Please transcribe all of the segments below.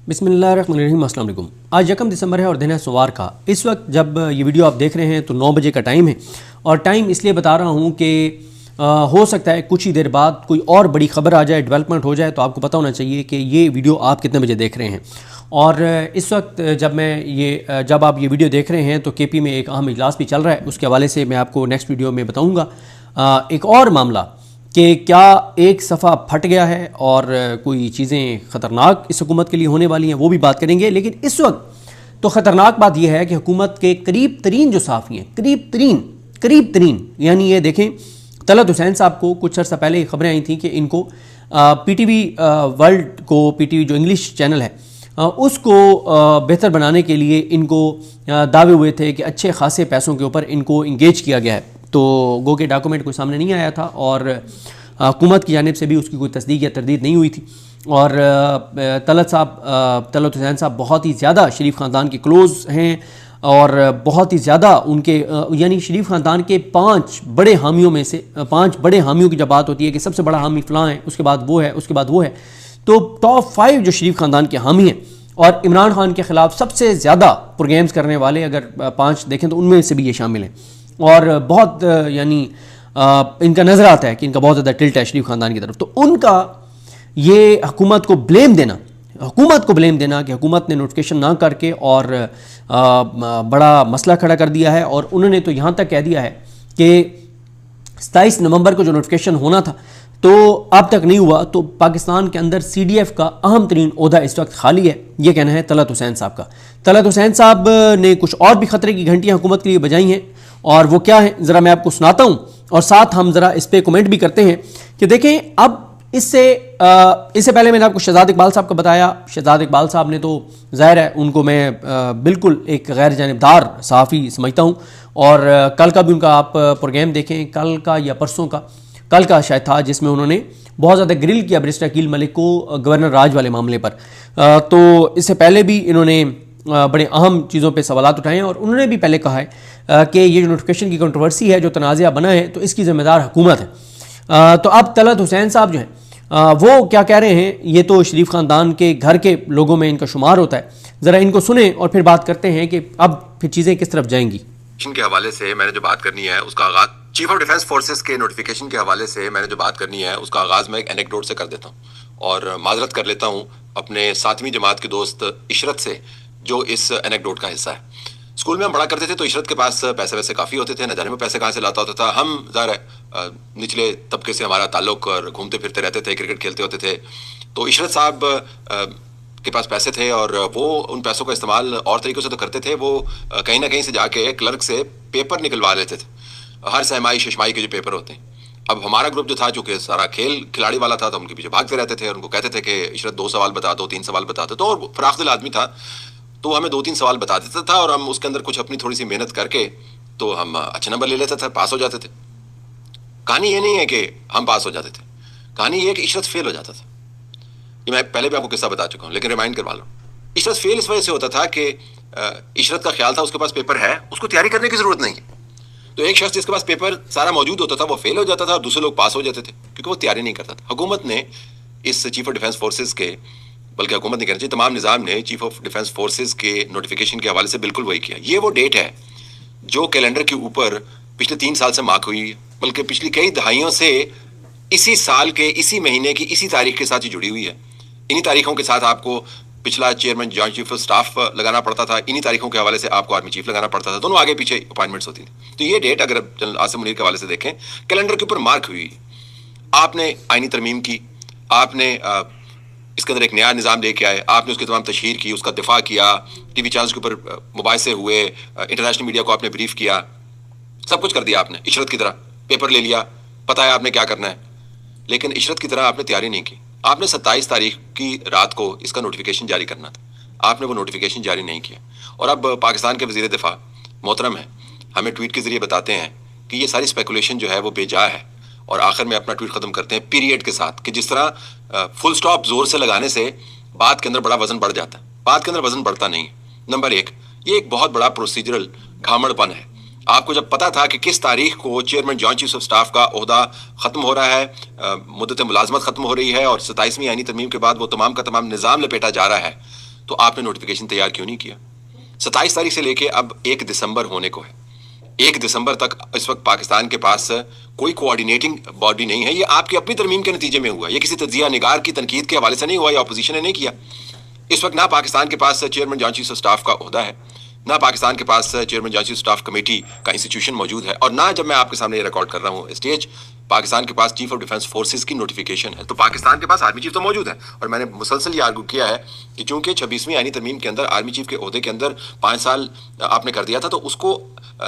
بسم اللہ الرحمن الرحیم. السلام علیکم. آج 1 دسمبر ہے اور دن ہے سوار کا. اس وقت جب یہ ویڈیو آپ دیکھ رہے ہیں تو 9 بجے کا ٹائم ہے, اور ٹائم اس لیے بتا رہا ہوں کہ ہو سکتا ہے کچھ ہی دیر بعد کوئی اور بڑی خبر آ جائے, ڈیولپمنٹ ہو جائے, تو آپ کو پتہ ہونا چاہیے کہ یہ ویڈیو آپ کتنے بجے دیکھ رہے ہیں. اور اس وقت جب آپ یہ ویڈیو دیکھ رہے ہیں تو کے پی میں ایک اہم اجلاس بھی چل رہا ہے, اس کے حوالے سے میں آپ کو نیکسٹ ویڈیو میں بتاؤں گا. ایک اور معاملہ کہ کیا ایک صفحہ پھٹ گیا ہے اور کوئی چیزیں خطرناک اس حکومت کے لیے ہونے والی ہیں, وہ بھی بات کریں گے. لیکن اس وقت تو خطرناک بات یہ ہے کہ حکومت کے قریب ترین جو صحافی ہیں, قریب ترین یعنی یہ دیکھیں, طلعت حسین صاحب کو کچھ عرصہ پہلے خبریں آئی تھیں کہ ان کو پی ٹی وی ورلڈ کو, پی ٹی وی جو انگلش چینل ہے اس کو بہتر بنانے کے لیے ان کو دعوے ہوئے تھے کہ اچھے خاصے پیسوں کے اوپر ان کو انگیج کیا گیا ہے. تو گو کے ڈاکومنٹ کوئی سامنے نہیں آیا تھا اور حکومت کی جانب سے بھی اس کی کوئی تصدیق یا تردید نہیں ہوئی تھی. اور طلعت حسین صاحب بہت ہی زیادہ شریف خاندان کے کلوز ہیں, اور بہت ہی زیادہ ان کے یعنی شریف خاندان کے 5 بڑے حامیوں میں سے 5 بڑے حامیوں کی جب بات ہوتی ہے کہ سب سے بڑا حامی فلاں ہے, اس کے بعد وہ ہے, اس کے بعد وہ ہے, تو ٹاپ 5 جو شریف خاندان کے حامی ہیں اور عمران خان کے خلاف سب سے زیادہ پروگرامز کرنے والے اگر 5 دیکھیں تو ان میں سے بھی یہ شامل ہیں. اور بہت یعنی ان کا نظر آتا ہے کہ ان کا بہت زیادہ ٹلٹ ہے شریف خاندان کی طرف. تو ان کا یہ حکومت کو بلیم دینا کہ حکومت نے نوٹیفیکیشن نہ کر کے اور بڑا مسئلہ کھڑا کر دیا ہے, اور انہوں نے تو یہاں تک کہہ دیا ہے کہ 27 نومبر کو جو نوٹیفیکیشن ہونا تھا تو اب تک نہیں ہوا. تو پاکستان کے اندر سی ڈی ایف کا اہم ترین عہدہ اس وقت خالی ہے, یہ کہنا ہے طلعت حسین صاحب کا. طلعت حسین صاحب نے کچھ اور بھی خطرے کی گھنٹیاں حکومت کے لیے بجائی ہیں, اور وہ کیا ہیں ذرا میں آپ کو سناتا ہوں, اور ساتھ ہم ذرا اس پہ کومنٹ بھی کرتے ہیں کہ دیکھیں اب اس سے پہلے میں نے آپ کو شہزاد اقبال صاحب کا بتایا. شہزاد اقبال صاحب نے تو ظاہر ہے ان کو میں بالکل ایک غیر جانبدار صحافی سمجھتا ہوں, اور کل کا بھی ان کا آپ پروگرام دیکھیں, کل کا یا پرسوں کا, کل کا شاید تھا, جس میں انہوں نے بہت زیادہ گرل کیا برسٹر عقیل ملک کو گورنر راج والے معاملے پر. تو اس سے پہلے بھی انہوں نے بڑے اہم چیزوں پہ سوالات اٹھائے ہیں, اور انہوں نے بھی پہلے کہا ہے کہ یہ جو نوٹیفیکیشن کی کنٹروورسی ہے, جو تنازعہ بنا ہے, تو اس کی ذمہ دار حکومت ہے. تو اب طلعت حسین صاحب جو ہیں وہ کیا کہہ رہے ہیں, یہ تو شریف خاندان کے گھر کے لوگوں میں ان کا شمار ہوتا ہے. ذرا ان کو سنیں اور پھر بات کرتے ہیں کہ اب پھر چیزیں کس طرف جائیں گی. کے حوالے سے میں نے جو بات کرنی ہے اس کا آغاز چیف آف ڈیفنس فورسز کے نوٹیفیکیشن کے حوالے سے میں نے جو بات کرنی ہے اس کا آغاز میں ایک اینیکڈوٹ سے کر دیتا ہوں, اور معذرت کر لیتا ہوں اپنے 7ویں جماعت کے دوست عشرت سے جو اس اینیکڈوٹ کا حصہ ہے. اسکول میں ہم پڑھا کرتے تھے تو عشرت کے پاس پیسے ویسے کافی ہوتے تھے, نہ جانے میں پیسے کہاں سے لاتا ہوتا تھا. ہم ظاہر ہے نچلے طبقے سے ہمارا تعلق, اور گھومتے پھرتے رہتے تھے, کرکٹ کھیلتے ہوتے تھے. تو عشرت صاحب کے پاس پیسے تھے اور وہ ان پیسوں کا استعمال اور طریقوں سے تو کرتے تھے. وہ کہیں نہ کہیں سے جا کے کلرک سے پیپر نکلوا لیتے تھے, ہر سہمائی ششمائی کے جو پیپر ہوتے ہیں. اب ہمارا گروپ جو تھا چونکہ سارا کھلاڑی والا تھا تو ہم کے پیچھے بھاگتے رہتے تھے, اور ان کو کہتے تھے کہ عشرت 2 سوال بتا دو, 3 سوال بتا دو. تو اور فراخ دل آدمی تھا تو ہمیں 2-3 سوال بتا دیتا تھا, اور ہم اس کے اندر کچھ اپنی تھوڑی سی محنت کر کے تو ہم اچھے نمبر لے لیتے تھے, پاس ہو جاتے تھے. کہانی یہ نہیں ہے کہ ہم پاس ہو جاتے تھے, کہانی یہ ہے کہ عشرت فیل ہو جاتا تھا. یہ میں پہلے بھی آپ کو قصہ بتا چکا ہوں لیکن ریمائنڈ کروا لوں. عشرت فیل اس وجہ سے ہوتا تھا کہ عشرت کا خیال تھا اس کے پاس پیپر ہے, اس کو تیاری کرنے کی ضرورت نہیں ہے. تو ایک شخص جس کے پاس پیپر سارا موجود ہوتا تھا وہ فیل ہو جاتا تھا, اور دوسرے لوگ پاس ہو جاتے تھے کیونکہ وہ تیاری نہیں کرتا تھا. حکومت نے اس چیف آف ڈیفنس فورسز کے, بلکہ حکومت نہیں کہنا چاہیے, تمام نظام نے چیف آف ڈیفنس فورسز کے نوٹیفیکیشن کے حوالے سے بالکل وہی کیا. یہ وہ ڈیٹ ہے جو کیلنڈر کے اوپر پچھلے 3 سال سے مارک ہوئی ہے, بلکہ پچھلی کئی دہائیوں سے اسی سال کے اسی مہینے کی اسی تاریخ کے ساتھ ہی جڑی ہوئی ہے. انہی تاریخوں کے ساتھ آپ کو پچھلا chairman joint chief of staff لگانا پڑتا تھا, انہی تاریخوں کے حوالے سے آپ کو آرمی چیف لگانا پڑتا تھا. دونوں آگے پیچھے اپائنٹمنٹس ہوتی تھیں. تو یہ ڈیٹ اگر جنرل عاصم منیر کے حوالے سے دیکھیں کیلنڈر کے اوپر مارک ہوئی. آپ نے آئینی ترمیم کی, آپ نے اس کے اندر ایک نیا نظام لے کے آئے, آپ نے اس کی تمام تشہیر کی, اس کا دفاع کیا, ٹی وی چینلز کے اوپر مباحثے ہوئے, انٹرنیشنل میڈیا کو آپ نے بریف کیا, سب کچھ کر دیا آپ نے. عشرت کی طرح پیپر لے لیا, پتہ ہے آپ نے کیا کرنا ہے, لیکن عشرت کی طرح آپ نے تیاری نہیں کی. آپ نے 27 تاریخ کی رات کو اس کا نوٹیفیکیشن جاری کرنا تھا, آپ نے وہ نوٹیفیکیشن جاری نہیں کیا. اور اب پاکستان کے وزیر دفاع محترم ہیں, ہمیں ٹویٹ کے ذریعے بتاتے ہیں کہ یہ ساری اسپیکولیشن جو ہے وہ بے جا ہے, اور آخر میں اپنا ٹویٹ ختم کرتے ہیں پیریڈ کے ساتھ کہ جس طرح فل سٹاپ زور سے لگانے سے بات کے اندر بڑا وزن بڑھ جاتا ہے. بات کے اندر وزن بڑھتا نہیں ہے. نمبر 1, یہ ایک بہت بڑا پروسیجرل گھامڑ پن ہے. آپ کو جب پتا تھا کہ کس تاریخ کو chairman joint chief of staff کا عہدہ ختم ہو رہا ہے, مدت ملازمت ختم ہو رہی ہے, اور 27ویں آئینی ترمیم کے بعد وہ تمام کا تمام نظام لپیٹا جا رہا ہے, تو آپ نے نوٹیفیکیشن تیار کیوں نہیں کیا؟ 27 تاریخ سے لے کے اب 1 دسمبر ہونے کو ہے. 1 دسمبر تک اس وقت پاکستان کے پاس کوئی کوآرڈینیٹنگ باڈی نہیں ہے. یہ آپ کی اپنی ترمیم کے نتیجے میں ہوا. یہ کسی تجزیہ نگار کی تنقید کے حوالے سے نہیں ہوا, یا اپوزیشن نے نہیں کیا. اس وقت نہ پاکستان کے پاس chairman joint chief of staff کا عہدہ ہے, نہ پاکستان کے پاس chairman joint chief staff committee کا انسٹیٹیوشن موجود ہے, اور نہ جب میں آپ کے سامنے یہ ریکارڈ کر رہا ہوں اسٹیج پاکستان کے پاس چیف آف ڈیفنس فورسز کی نوٹیفیکیشن ہے. تو پاکستان کے پاس آرمی چیف تو موجود ہے, اور میں نے مسلسل یہ آرگو کیا ہے کہ چونکہ 26ویں آئینی ترمیم کے اندر آرمی چیف کے عہدے کے اندر 5 سال آپ نے کر دیا تھا, تو اس کو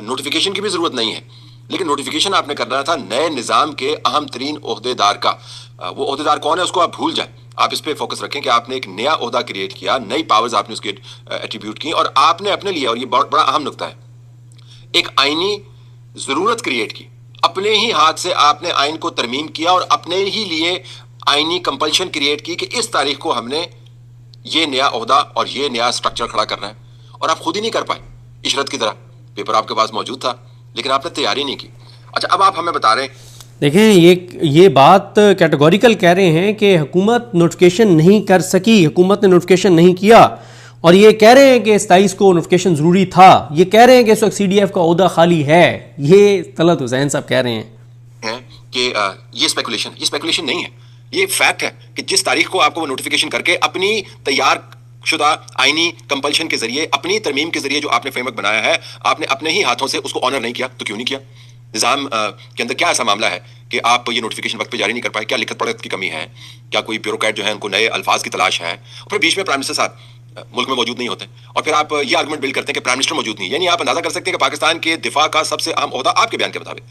نوٹیفیکیشن کی بھی ضرورت نہیں ہے. لیکن نوٹیفیکیشن آپ نے کرنا تھا نئے نظام کے اہم ترین عہدے دار کا. وہ عہدے دار کون ہے اس کو آپ بھول جائیں. آپ اس پہ فوکس رکھیں کہ آپ نے ایک نیا عہدہ کریٹ کیا, نئی پاورز آپ نے اس کے ایٹریبیوٹ کی, اور آپ نے اپنے لیے, اور یہ بڑا اہم نقطہ ہے, ایک آئینی ضرورت کریٹ کی. اپنے ہی ہاتھ سے آپ نے آئین کو ترمیم کیا اور اپنے ہی لیے آئینی کمپلشن کریٹ کی کہ اس تاریخ کو ہم نے یہ نیا عہدہ اور یہ نیا سٹرکچر کھڑا کرنا ہے, اور آپ خود ہی نہیں کر پائے. عشرت کی طرح پیپر آپ کے پاس موجود تھا, لیکن آپ نے تیاری نہیں کی. اچھا, اب آپ ہمیں بتا رہے ہیں, دیکھیں یہ بات کیٹیگوریکل کہہ رہے ہیں کہ حکومت نوٹیفیکیشن نہیں کر سکی, حکومت نے نوٹیفیکیشن نہیں کیا, اور یہ کہہ رہے ہیں کہ 27 کو نوٹیفیکیشن ضروری تھا. یہ کہہ رہے ہیں کہ اس وقت CDF کا عہدہ خالی ہے. یہ طلعت حسین صاحب کہہ رہے ہیں کہ یہ اسپیکولیشن نہیں ہے, یہ فیکٹ ہے کہ جس تاریخ کو آپ کو وہ نوٹیفیکیشن کر کے اپنی تیار شدہ آئینی کمپلشن کے ذریعے, اپنی ترمیم کے ذریعے جو آپ نے فریم ورک بنایا ہے, آپ نے اپنے ہی ہاتھوں سے اس کو آنر نہیں کیا. تو کیوں نہیں کیا؟ نظام کے اندر کیا ایسا معاملہ ہے کہ آپ یہ نوٹیفیکیشن وقت پہ جاری نہیں کر پائے؟ کیا لکھت پڑھت کی کمی ہے؟ کیا کوئی بیوروکریٹ جو ہے ان کو نئے الفاظ کی تلاش ہے؟ اور پھر بیچ میں پرائم منسٹر صاحب ملک میں موجود نہیں ہوتے, اور پھر آپ یہ آرگومنٹ بلڈ کرتے ہیں کہ پرائم منسٹر موجود نہیں. یعنی آپ اندازہ کر سکتے ہیں کہ پاکستان کے دفاع کا سب سے اہم عہدہ آپ کے بیان کے مطابق,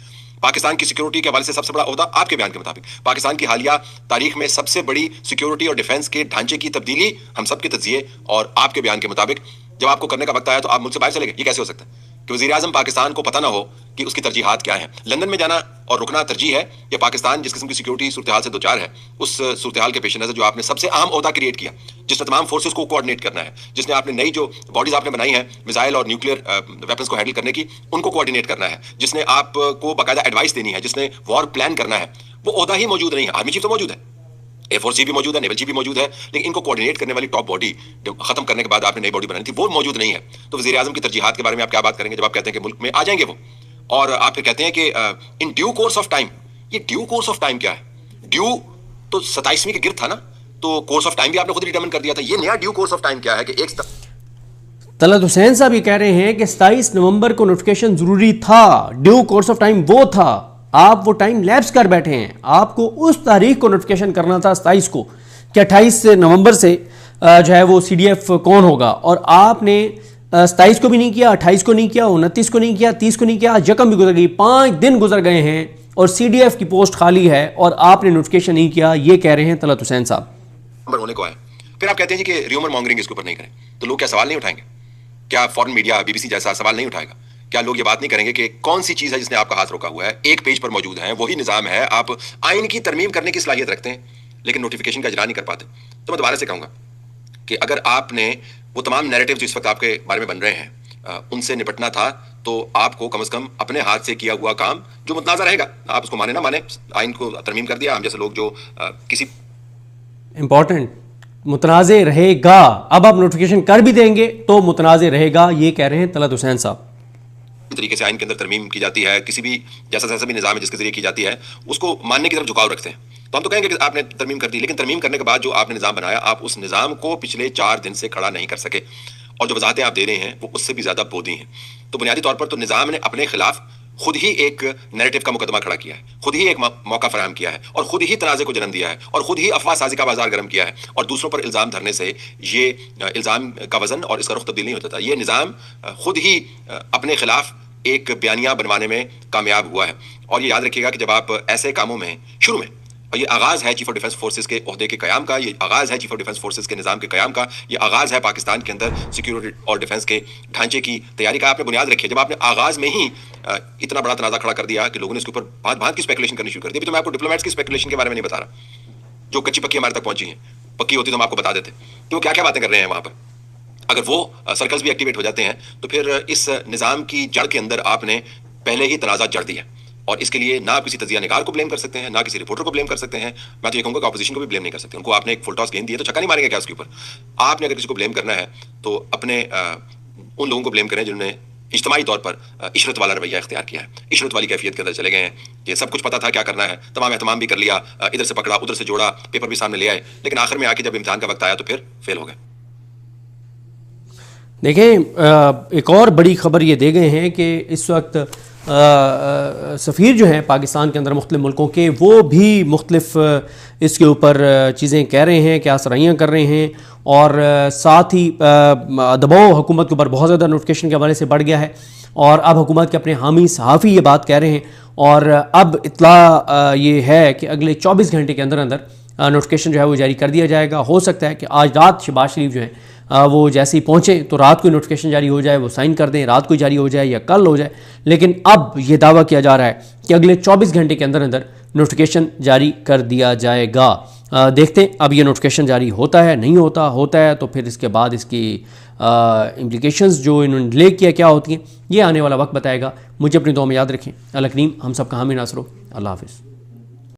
پاکستان کی سیکیورٹی کے حوالے سے سب سے بڑا عہدہ آپ کے بیان کے مطابق, پاکستان کی حالیہ تاریخ میں سب سے بڑی سیکیورٹی اور ڈیفنس کے ڈھانچے کی تبدیلی ہم سب کے تجزیے اور آپ کے بیان کے مطابق جب آپ کو کرنے کا وقت آیا تو آپ ملک سے باہر چلے گئے. یہ کیسے ہو سکتا ہے کہ وزیر اعظم پاکستان کو پتہ نہ ہو کہ اس کی ترجیحات کیا ہیں؟ لندن میں جانا اور رکنا ترجیح ہے, یا پاکستان جس قسم کی سیکیورٹی صورتحال سے دوچار ہے اس صورتحال کے پیش نظر جو آپ نے سب سے اہم عہدہ کریٹ کیا, جس نے تمام فورسز کو کوآرڈینیٹ کرنا ہے, جس نے آپ نے نئی جو باڈیز آپ نے بنائی ہیں میزائل اور نیوکلیئر ویپنس کو ہینڈل کرنے کی, ان کو کوآرڈینیٹ کرنا ہے, جس نے آپ کو باقاعدہ ایڈوائس دینی ہے, جس نے وار پلان کرنا ہے, وہ عہدہ ہی موجود نہیں ہے. آرمی چیف تو موجود ہے, A4C بھی موجود ہے, نیول چیف بھی موجود ہے, لیکن ان کو کوآرڈینیٹ کرنے والی ٹاپ باڈی ختم کرنے کے بعد آپ نے نئی باڈی بنانی تھی, وہ موجود نہیں ہے. تو وزیر اعظم کی ترجیحات کے بارے میں آپ کیا بات کریں گے جب آپ کہتے ہیں کہ ملک میں آ جائیں گے وہ, اور آپ پھر کہتے ہیں کہ in due course of time. یہ ڈیو کورس آف ٹائم کیا ہے؟ ڈیو تو 27ویں کے گرد تھا نا, تو کورس آف ٹائم بھی آپ نے خود ڈیٹرمن کر دیا تھا. یہ نیا ڈیو کورس آف ٹائم کیا ہے کہ ایک طلعت حسین صاحب یہ کہہ رہے ہیں کہ 27 نومبر کو نوٹیفیکیشن ضروری تھا, ڈیو کورس آف ٹائم وہ تھا, آپ وہ ٹائم لیپس کر بیٹھے ہیں. آپ کو اس تاریخ کو نوٹیفیکیشن کرنا تھا 27 کو کہ 28 نومبر سے جو ہے وہ CDF کون ہوگا, اور آپ نے 27 کو بھی نہیں کیا, 28 کو نہیں کیا, 29 کو نہیں کیا, 30 کو نہیں کیا. آج یکم بھی گزر گئی, 5 دن گزر گئے ہیں اور CDF کی پوسٹ خالی ہے اور آپ نے نوٹیفیکیشن نہیں کیا. یہ کہہ رہے ہیں طلعت حسین صاحب. ہونے کو ہے. پھر آپ کہتے ہیں کہ ریومر مانگرنگ اس کے اوپر نہیں کریں, تو لوگ کیا سوال نہیں اٹھائیں گے؟ کیا فورن میڈیا BBC جیسا سوال نہیں اٹھائے گا؟ کیا لوگ یہ بات نہیں کریں گے کہ کون سی چیز ہے جس نے آپ کا ہاتھ روکا ہوا ہے؟ ایک پیج پر موجود ہے, وہی نظام ہے, آپ آئین کی ترمیم کرنے کی صلاحیت رکھتے ہیں لیکن نوٹیفیکیشن کا اجرا نہیں کر پاتے. تو میں دوبارہ سے کہوں گا کہ اگر آپ نے وہ تمام نیریٹو جو اس وقت آپ کے بارے میں بن رہے ہیں ان سے نپٹنا تھا, تو آپ کو کم از کم اپنے ہاتھ سے کیا ہوا کام جو متنازع رہے گا, آپ اس کو مانے نہ مانے, آئین کو ترمیم کر دیا. ہم جیسے لوگ جو کسی امپورٹنٹ متنازع رہے گا, اب آپ نوٹیفیکیشن کر بھی دیں گے تو متنازع رہے گا. یہ کہہ رہے ہیں طلعت حسین صاحب. طریقے سے آئین کے اندر ترمیم کی جاتی ہے, کسی بھی جیسا بھی نظام ہے جس کے ذریعے کی جاتی ہے, اس کو ماننے کی طرف جھکاؤ رکھتے ہیں. تو ہم تو کہیں گے کہ آپ نے ترمیم کر دی, لیکن ترمیم کرنے کے بعد جو آپ نے نظام بنایا, آپ اس نظام کو پچھلے 4 دن سے کھڑا نہیں کر سکے, اور جو وضاحتیں آپ دے رہے ہیں وہ اس سے بھی زیادہ بودھی ہیں. تو بنیادی طور پر تو نظام نے اپنے خلاف خود ہی ایک نیریٹو کا مقدمہ کھڑا کیا ہے, خود ہی ایک موقع فراہم کیا ہے, اور خود ہی تنازع کو جنم دیا ہے, اور خود ہی افواہ سازی کا بازار گرم کیا ہے, اور دوسروں پر الزام دھرنے سے یہ الزام کا وزن اور اس کا رخ تبدیل نہیں ہوتا تھا. یہ نظام خود ہی اپنے خلاف ایک بیانیہ بنوانے میں کامیاب ہوا ہے. اور یہ یاد رکھیے گا کہ جب آپ ایسے کاموں میں شروع میں, اور یہ آغاز ہے چیف آف ڈیفنس فورسز کے عہدے کے قیام کا, یہ آغاز ہے چیف آف ڈیفنس فورسز کے نظام کے قیام کا, یہ آغاز ہے پاکستان کے اندر سیکیورٹی اور ڈیفنس کے ڈھانچے کی تیاری کا. آپ نے بنیاد رکھی ہے. جب آپ نے آغاز میں ہی اتنا بڑا تنازع کھڑا کر دیا کہ لوگوں نے اس کے اوپر بھانت کی اسپیکولیشن کرنی شروع کر دی. ابھی تو میں آپ کو ڈپلومیٹس کی اسپیکولیشن کے بارے میں نہیں بتا رہا, جو کچی پکی ہمارے تک پہنچی ہیں. پکی ہوتی تو ہم آپ کو بتا دیتے کہ وہ کیا کیا باتیں کر رہے ہیں وہاں پر. اگر وہ سرکلز بھی ایکٹیویٹ ہو جاتے ہیں تو پھر اس نظام کی جڑ کے اندر آپ نے پہلے ہی تنازع جڑ دیا, اور اس کے لیے نہ آپ کسی تجزیہ نگار کو بلیم کر سکتے ہیں، نہ کسی رپورٹر کو بلیم کر سکتے ہیں. میں تو یہ کہوں گا کہ اپوزیشن کو بھی بلیم نہیں کر سکتے. ان کو آپ نے ایک فل ٹاس گیند دی ہے تو چھکا نہیں ماریں گے کیا اس کے اوپر؟ آپ نے اگر کسی کو بلیم کرنا ہے تو اپنے ان لوگوں کو بلیم کریں جنہوں نے اجتماعی طور پر عشرت والا رویہ اختیار کیا ہے، عشرت والی کیفیت کے اندر چلے گئے ہیں کہ سب کچھ پتا تھا کیا کرنا ہے، تمام اہتمام بھی کر لیا، ادھر سے پکڑا ادھر سے جوڑا، پیپر بھی سامنے لے آئے، لیکن آخر میں آ کے جب امتحان کا وقت آیا تو پھر فیل ہو گئے. دیکھیں ایک اور بڑی خبر یہ دے گئے ہیں کہ اس وقت سفیر جو ہیں پاکستان کے اندر مختلف ملکوں کے، وہ بھی مختلف اس کے اوپر چیزیں کہہ رہے ہیں، کیا سرائیاں کر رہے ہیں، اور ساتھ ہی دباؤ حکومت کے اوپر بہت زیادہ نوٹیفیکیشن کے حوالے سے بڑھ گیا ہے، اور اب حکومت کے اپنے حامی صحافی یہ بات کہہ رہے ہیں، اور اب اطلاع یہ ہے کہ اگلے 24 گھنٹے کے اندر اندر نوٹیفیکیشن جو ہے وہ جاری کر دیا جائے گا. ہو سکتا ہے کہ آج رات شہباز شریف جو ہیں وہ جیسے ہی پہنچیں تو رات کو نوٹیفیکیشن جاری ہو جائے، وہ سائن کر دیں، رات کو جاری ہو جائے یا کل ہو جائے، لیکن اب یہ دعویٰ کیا جا رہا ہے کہ اگلے 24 گھنٹے کے اندر اندر نوٹیفیکیشن جاری کر دیا جائے گا. دیکھتے ہیں اب یہ نوٹیفیکیشن جاری ہوتا ہے نہیں ہوتا ہے تو پھر اس کے بعد اس کی امپلیکیشنز جو انہوں نے ڈیلے کیا کیا ہوتی ہیں، یہ آنے والا وقت بتائے گا. مجھے اپنی دعا میں یاد رکھیں. اللہ کریم ہم سب کا حامی ناصر ہو. اللہ حافظ.